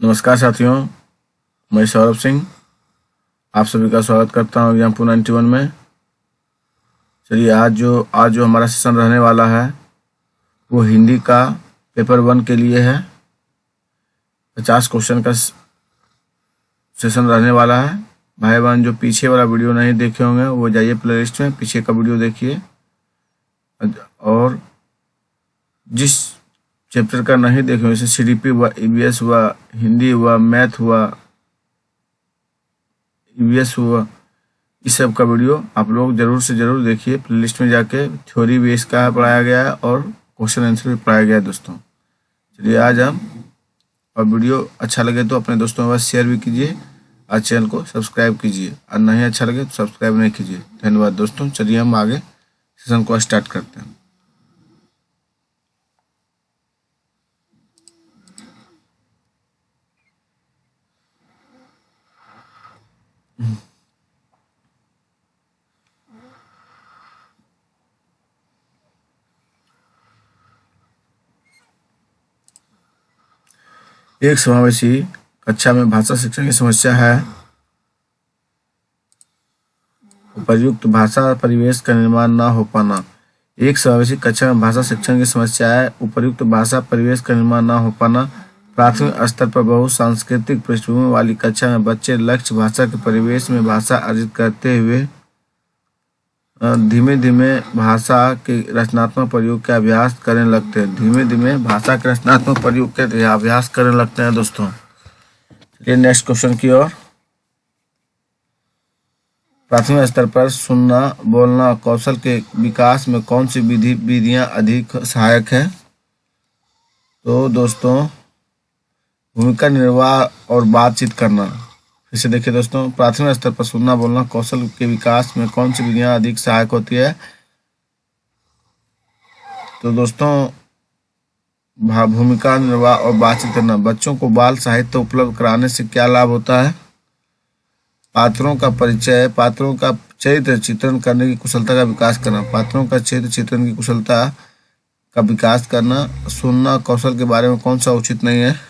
नमस्कार साथियों, मैं सौरभ सिंह आप सभी का स्वागत करता हूँ एग्जाम 91 में। चलिए आज जो हमारा सेशन रहने वाला है वो हिंदी का पेपर 1 के लिए है। 50 क्वेश्चन का सेशन रहने वाला है। भाई बहन जो पीछे वाला वीडियो नहीं देखे होंगे वो जाइए प्लेलिस्ट में, पीछे का वीडियो देखिए। और जिस चैप्टर का नहीं देखे जैसे CDP हुआ, EVS हुआ, हिंदी हुआ, मैथ हुआ, EVS हुआ, इस सब का वीडियो आप लोग जरूर से जरूर देखिए। प्लेलिस्ट में जाके थ्योरी भी इसका पढ़ाया गया है और क्वेश्चन आंसर भी पढ़ाया गया है दोस्तों। चलिए आज हम, और वीडियो अच्छा लगे तो अपने दोस्तों के पास शेयर भी कीजिए और चैनल को सब्सक्राइब कीजिए, और नहीं अच्छा लगे तो सब्सक्राइब नहीं कीजिए। धन्यवाद दोस्तों। चलिए हम आगे सेशन को स्टार्ट करते हैं। एक समावेशी कक्षा में भाषा शिक्षण की समस्या है उपयुक्त भाषा परिवेश का निर्माण न हो पाना। एक समावेशी कक्षा में भाषा शिक्षण की समस्या है उपयुक्त भाषा परिवेश का निर्माण न हो पाना। प्राथमिक स्तर पर बहु सांस्कृतिक पृष्ठभूमि वाली कक्षा में बच्चे लक्ष्य भाषा के परिवेश में भाषा अर्जित करते हुए धीमे धीमे भाषा के रचनात्मक प्रयोग के अभ्यास करने लगते हैं। धीमे धीमे भाषा के रचनात्मक प्रयोग के अभ्यास करने लगते हैं दोस्तों। चलिए नेक्स्ट क्वेश्चन की ओर। प्राथमिक स्तर पर सुनना बोलना कौशल के विकास में कौन सी विधियां अधिक सहायक है? तो दोस्तों भूमिका निर्वाह और बातचीत करना। फिर से देखिए दोस्तों, प्राथमिक स्तर पर सुनना बोलना कौशल के विकास में कौन सी विधियां अधिक सहायक होती है? तो दोस्तों भूमिका निर्वाह और बातचीत करना। बच्चों को बाल साहित्य उपलब्ध कराने से क्या लाभ होता है? पात्रों का परिचय, पात्रों का चरित्र चित्रण करने की कुशलता का विकास करना। पात्रों का चरित्र चित्रण की कुशलता का विकास करना। सुनना कौशल के बारे में कौन सा उचित नहीं है?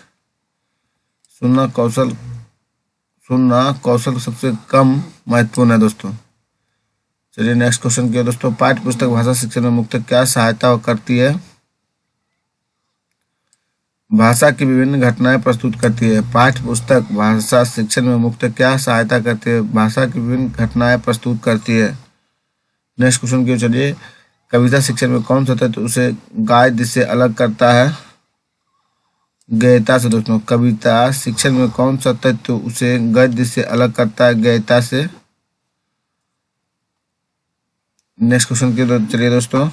सुनना कौशल सबसे कम महत्वपूर्ण है दोस्तों। चलिए नेक्स्ट क्वेश्चन किया दोस्तों। पाठ्य पुस्तक भाषा शिक्षण में मुख्यतः क्या सहायता करती है? भाषा की विभिन्न घटनाएं प्रस्तुत करती है। पाठ्य पुस्तक भाषा शिक्षण में मुख्यतः क्या सहायता करती है? भाषा की विभिन्न घटनाएं प्रस्तुत करती है। नेक्स्ट क्वेश्चन की चलिए। कविता शिक्षण में कौन सा तत्व उसे गद्य से अलग करता है? गद्यता से दोस्तों। कविता शिक्षण में कौन सा तत्व उसे गद्य से अलग करता है? गद्यता से। नेक्स्ट क्वेश्चन की चलिए दोस्तों।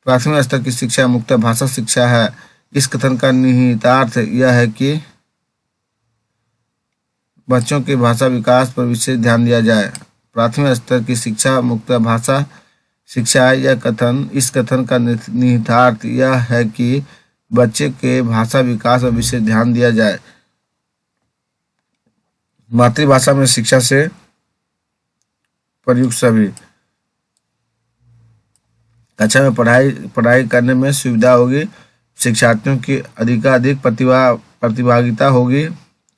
प्राथमिक स्तर की शिक्षा मुख्यतः भाषा शिक्षा है। इस कथन का निहितार्थ यह है कि बच्चों के भाषा विकास पर विशेष ध्यान दिया जाए। प्राथमिक स्तर की शिक्षा मुख्यतः भाषा शिक्षा है। इस कथन का निहितार्थ यह है कि बच्चे के भाषा विकास पर विशेष ध्यान दिया जाए। मातृभाषा में शिक्षा से प्रयुक्त सभी कक्षा में पढ़ाई करने में सुविधा होगी। शिक्षार्थियों की अधिकाधिक प्रतिभागिता होगी।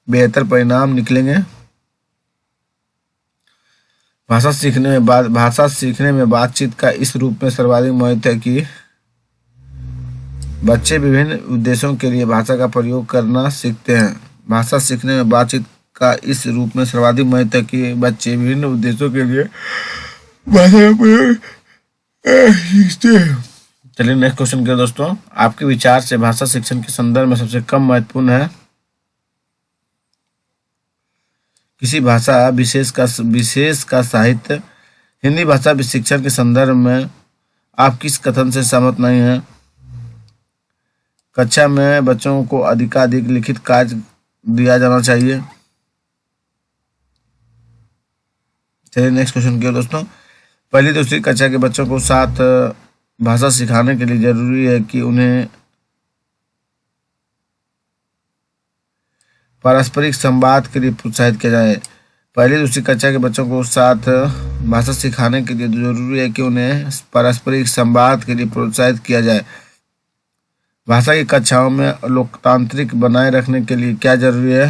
बेहतर परिणाम निकलेंगे। भाषा सीखने में बातचीत का इस रूप में सर्वाधिक महत्व है कि बच्चे विभिन्न उद्देश्यों के लिए भाषा का प्रयोग करना सीखते हैं। भाषा सीखने में बातचीत का इस रूप में सर्वाधिक महत्व है कि बच्चे विभिन्न उद्देश्यों के लिए भाषा का प्रयोग सीखते हैं। चलिए नेक्स्ट क्वेश्चन किया दोस्तों। आपके विचार से भाषा शिक्षण के संदर्भ में सबसे कम महत्वपूर्ण है? किसी भाषा विशेष का साहित्य। हिंदी भाषा शिक्षण के संदर्भ में आप किस कथन से सहमत नहीं हैं? कक्षा में बच्चों को अधिकाधिक लिखित कार्य दिया जाना चाहिए। चलिए नेक्स्ट क्वेश्चन किया दोस्तों। पहली दूसरी कक्षा के बच्चों को साथ भाषा सिखाने के लिए जरूरी है कि उन्हें पारस्परिक संवाद के लिए प्रोत्साहित किया जाए। पहली दूसरी कक्षा के बच्चों को साथ भाषा सिखाने के लिए जरूरी है कि उन्हें पारस्परिक संवाद के लिए प्रोत्साहित किया जाए। भाषा की कक्षाओं में लोकतांत्रिक बनाए रखने के लिए क्या जरूरी है?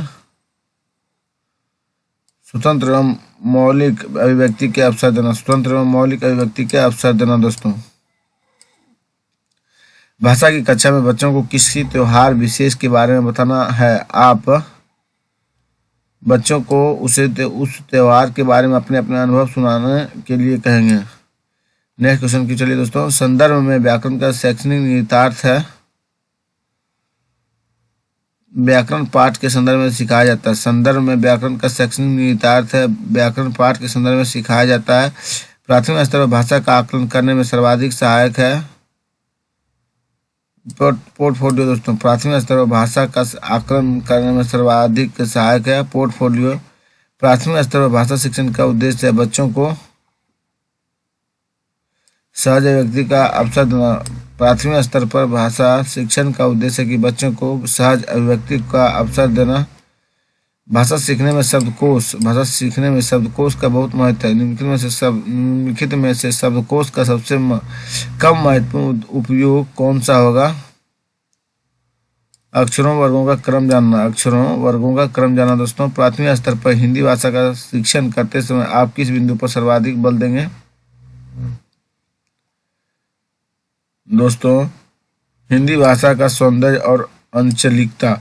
स्वतंत्र एवं मौलिक अभिव्यक्ति के अवसर देना। स्वतंत्र एवं मौलिक अभिव्यक्ति के अवसर देना दोस्तों। भाषा की कक्षा में बच्चों को किसी त्योहार विशेष के बारे में बताना है। आप बच्चों को उस त्योहार के बारे में अपने अपने अनुभव सुनाने के लिए कहेंगे। नेक्स्ट क्वेश्चन की चलिए दोस्तों। संदर्भ में व्याकरण का शैक्षणिक निहितार्थ है। व्याकरण पाठ के संदर्भ में सिखाया जाता है। संदर्भ में व्याकरण का शैक्षणिक निहितार्थ है। व्याकरण पाठ के संदर्भ में सिखाया जाता है। प्राथमिक स्तर पर भाषा का आकलन करने में सर्वाधिक सहायक है। पोर्टफोलियो दोस्तों, प्राथमिक स्तर पर भाषा का आकलन करने में सर्वाधिक सहायक है। पोर्टफोलियो, प्राथमिक स्तर पर भाषा शिक्षण का उद्देश्य है बच्चों को सहज अभिव्यक्ति का अवसर देना। प्राथमिक स्तर पर भाषा शिक्षण का उद्देश्य है कि बच्चों को सहज अभिव्यक्ति का अवसर देना। भाषा सीखने में शब्दकोश, भाषा सीखने में शब्दकोश का बहुत महत्व है। निम्नलिखित में से शब्दकोश का सबसे कम महत्वपूर्ण उपयोग कौन सा होगा? अक्षरों वर्गों का क्रम जानना। अक्षरों वर्गों का क्रम जानना दोस्तों। प्राथमिक स्तर पर हिंदी भाषा का शिक्षण करते समय आप किस बिंदु पर सर्वाधिक बल देंगे? दोस्तों, हिंदी भाषा का सौंदर्य और अंचलिकता।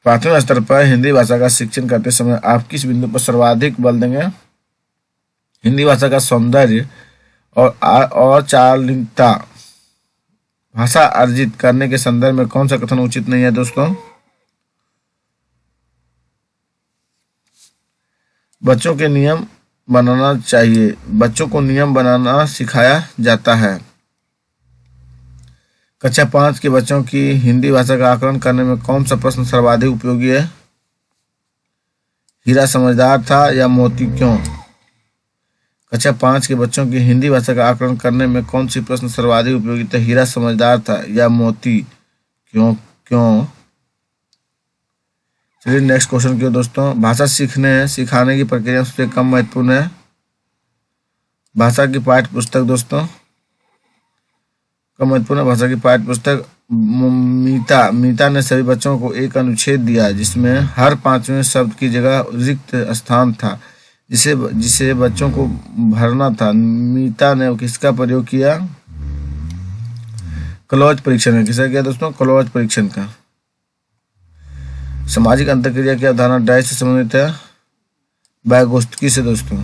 प्राथमिक स्तर पर हिंदी भाषा का शिक्षण करते समय आप किस बिंदु पर सर्वाधिक बल देंगे? हिंदी भाषा का सौंदर्य और चालनिकता। भाषा अर्जित करने के संदर्भ में कौन सा कथन उचित नहीं है दोस्तों? बच्चों के नियम बनाना चाहिए। बच्चों को नियम बनाना सिखाया जाता है। कक्षा 5 के बच्चों की हिंदी भाषा का आकलन करने में कौन सा प्रश्न सर्वाधिक उपयोगी है? हीरा समझदार था या मोती क्यों? कक्षा 5 के बच्चों की हिंदी भाषा का आकलन करने में कौन सी प्रश्न सर्वाधिक उपयोगी था? हीरा समझदार था या मोती क्यों? चलिए नेक्स्ट क्वेश्चन की ओर दोस्तों। भाषा सिखाने की प्रक्रिया सबसे कम महत्वपूर्ण है। भाषा की पाठ्य पुस्तक दोस्तों, कम महत्वपूर्ण है भाषा की पाठ्य पुस्तक। मीता ने सभी बच्चों को एक अनुच्छेद दिया जिसमें हर 5वें शब्द की जगह रिक्त स्थान था जिसे बच्चों को भरना था। मीता ने किसका प्रयोग किया? क्लॉज परीक्षण का। किसका किया दोस्तों? क्लॉज परीक्षण का। सामाजिक अंतरक्रिया की अवधारणा डैश से संबंधित है? वाइगोत्स्की से दोस्तों।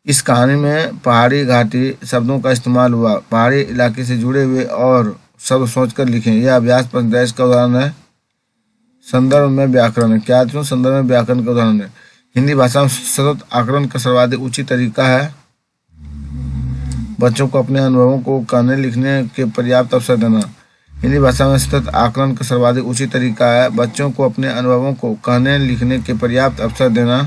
इस कहानी में पहाड़ी घाटी शब्दों का इस्तेमाल हुआ। पहाड़ी इलाके से जुड़े हुए और शब्द सोचकर लिखें। यह अभ्यास प्रश्न डैश का उदाहरण है? संदर्भ में व्याकरण है। क्या दोस्तों? संदर्भ में व्याकरण का उदाहरण है। हिंदी भाषा में सतत आकलन का सर्वाधिक उचित तरीका है? बच्चों को अपने अनुभवों को कहने लिखने के पर्याप्त अवसर देना। हिंदी भाषा में सतत आकलन का सर्वाधिक उचित तरीका है बच्चों को अपने अनुभवों को कहने लिखने के पर्याप्त अवसर देना।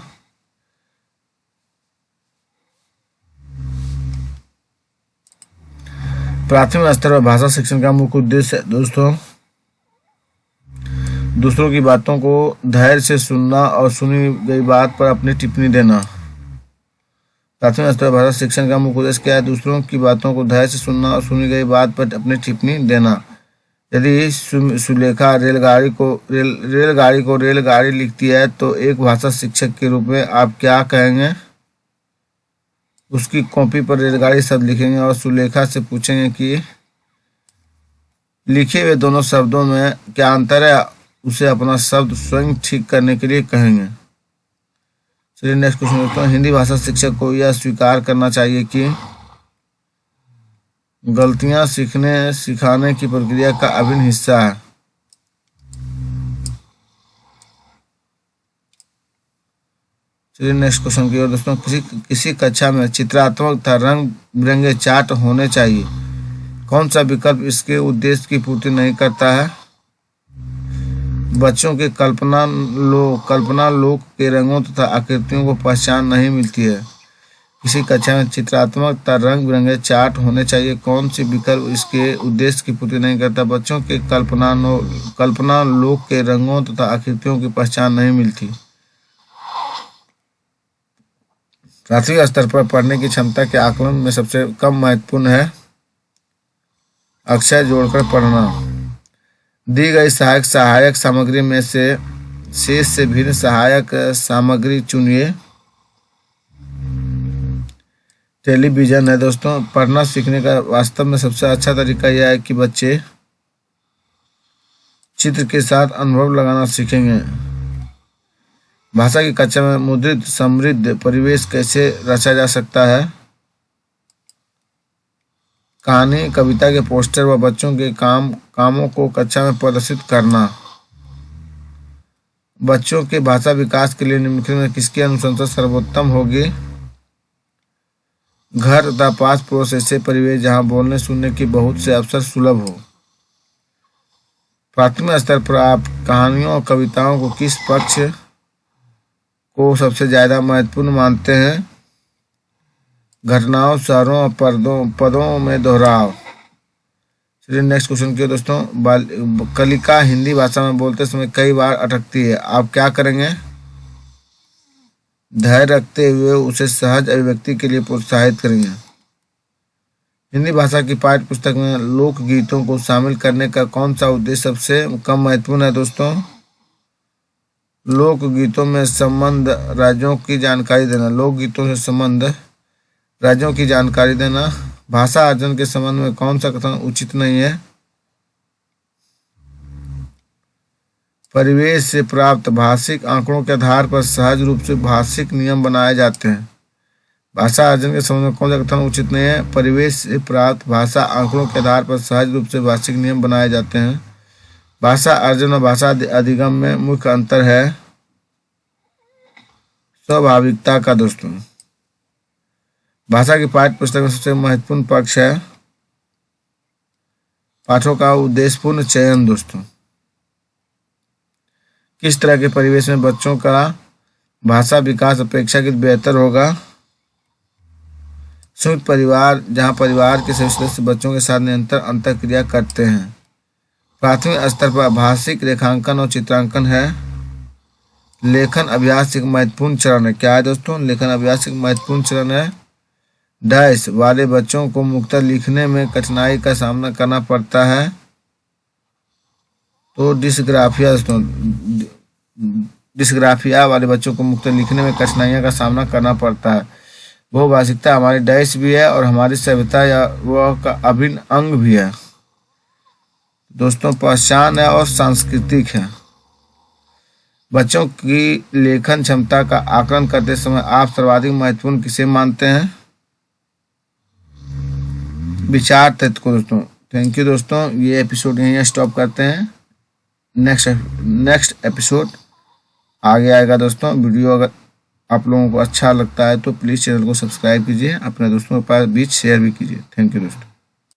प्राथमिक स्तर पर भाषा शिक्षण का मुख्य उद्देश्य दोस्तों दूसरों की बातों को धैर्य से सुनना और सुनी गई बात पर अपनी टिप्पणी देना। प्राथमिक स्तर पर भाषा शिक्षण का मुख्य उद्देश्य क्या है? दूसरों की बातों को धैर्य से सुनना और सुनी गई बात पर अपनी टिप्पणी देना। यदि सुलेखा रेलगाड़ी को रेलगाड़ी लिखती है तो एक भाषा शिक्षक के रूप में आप क्या कहेंगे? उसकी कॉपी पर रेलगाड़ी शब्द लिखेंगे और सुलेखा से पूछेंगे कि लिखे हुए दोनों शब्दों में क्या अंतर है। उसे अपना शब्द स्वयं ठीक करने के लिए कहेंगे। चलिए नेक्स्ट क्वेश्चन देखते हैं। हिंदी भाषा शिक्षक को यह स्वीकार करना चाहिए कि गलतियां सिखाने की प्रक्रिया का अभिन्न हिस्सा है। चलिए नेक्स्ट क्वेश्चन की ओर दोस्तों। किसी कक्षा में चित्रात्मक तथा रंग बिरंगे चार्ट होने चाहिए। कौन सा विकल्प इसके उद्देश्य की पूर्ति नहीं करता है? बच्चों के कल्पना लोक के रंगों तथा आकृतियों को पहचान नहीं मिलती है। किसी कक्षा में चित्रात्मक तथा रंग बिरंगे चार्ट होने चाहिए। कौन सी विकल्प इसके उद्देश्य की पूर्ति नहीं करता? बच्चों के कल्पना लोक के रंगों तथा आकृतियों की पहचान नहीं मिलती। प्राथमिक स्तर पर पढ़ने की क्षमता के आकलन में सबसे कम महत्वपूर्ण है? अक्षर जोड़कर पढ़ना। दी गई सहायक सामग्री में से शेष से भिन्न सहायक सामग्री चुनिए। टेलीविजन है दोस्तों। पढ़ना सीखने का वास्तव में सबसे अच्छा तरीका यह है कि बच्चे चित्र के साथ अनुभव लगाना सीखेंगे। भाषा की कक्षा में मुद्रित समृद्ध परिवेश कैसे रचा जा सकता है। कहानी कविता के पोस्टर व बच्चों के कामों को कक्षा में प्रदर्शित करना। बच्चों के भाषा विकास के लिए निम्नलिखित में किसकी अनुशंसा सर्वोत्तम होगी। घर तथा पास पड़ोस ऐसे परिवेश जहां बोलने सुनने की बहुत से अवसर सुलभ हो। प्राथमिक स्तर पर आप कहानियों और कविताओं को किस पक्ष को सबसे ज्यादा महत्वपूर्ण मानते हैं। घटनाओं, शहरों और पदों में दोहराव। चलिए नेक्स्ट क्वेश्चन किया दोस्तों। कलिका हिंदी भाषा में बोलते समय कई बार अटकती है, आप क्या करेंगे। धैर्य रखते हुए उसे सहज अभिव्यक्ति के लिए प्रोत्साहित करेंगे। हिंदी भाषा की पाठ्य पुस्तक में लोकगीतों को शामिल करने का कौन सा उद्देश्य सबसे कम महत्वपूर्ण है दोस्तों। लोकगीतों में संबंध राज्यों की जानकारी देना। लोकगीतों से संबंध राज्यों की जानकारी देना। भाषा अर्जन के संबंध में कौन सा कथन उचित नहीं है। परिवेश से प्राप्त भाषिक आंकड़ों के आधार पर सहज रूप से भाषिक नियम बनाए जाते हैं। भाषा अर्जन के संबंध में कौन सा कथन उचित नहीं है। परिवेश से प्राप्त भाषा आंकड़ों के आधार पर सहज रूप से भाषिक नियम बनाए जाते हैं। भाषा अर्जन और भाषा अधिगम में मुख्य अंतर है स्वाभाविकता का दोस्तों। भाषा की पाठ्य पुस्तक में सबसे महत्वपूर्ण पक्ष है पाठों का उद्देश्यपूर्ण चयन दोस्तों। किस तरह के परिवेश में बच्चों का भाषा विकास अपेक्षाकृत बेहतर होगा। संयुक्त परिवार, जहां परिवार के सभी सदस्य बच्चों के साथ निरंतर अंतःक्रिया करते हैं। प्राथमिक स्तर पर भाषिक रेखांकन और चित्रांकन है। लेखन अभ्यास एक महत्वपूर्ण चरण है। क्या है दोस्तों। लेखन अभ्यास एक महत्वपूर्ण चरण है। डैश वाले बच्चों को मुक्तः लिखने में कठिनाई का सामना करना पड़ता है। तो डिस्ग्राफिया दोस्तों, डिस्ग्राफिया वाले बच्चों को मुक्तः लिखने में कठिनाइयों का सामना करना पड़ता है। बहुभाषिकता हमारी डैश भी है और हमारी सभ्यता या वह का अभिन्न अंग भी है दोस्तों। पहचान है और सांस्कृतिक है। बच्चों की लेखन क्षमता का आकलन करते समय आप सर्वाधिक महत्वपूर्ण किसे मानते हैं। विचार तत्व को दोस्तों। थैंक यू दोस्तों। ये एपिसोड यहीं स्टॉप करते हैं। नेक्स्ट एपिसोड आगे आएगा दोस्तों। वीडियो अगर आप लोगों को अच्छा लगता है तो प्लीज़ चैनल को सब्सक्राइब कीजिए, अपने दोस्तों के पास बीच शेयर भी कीजिए। थैंक यू दोस्तों।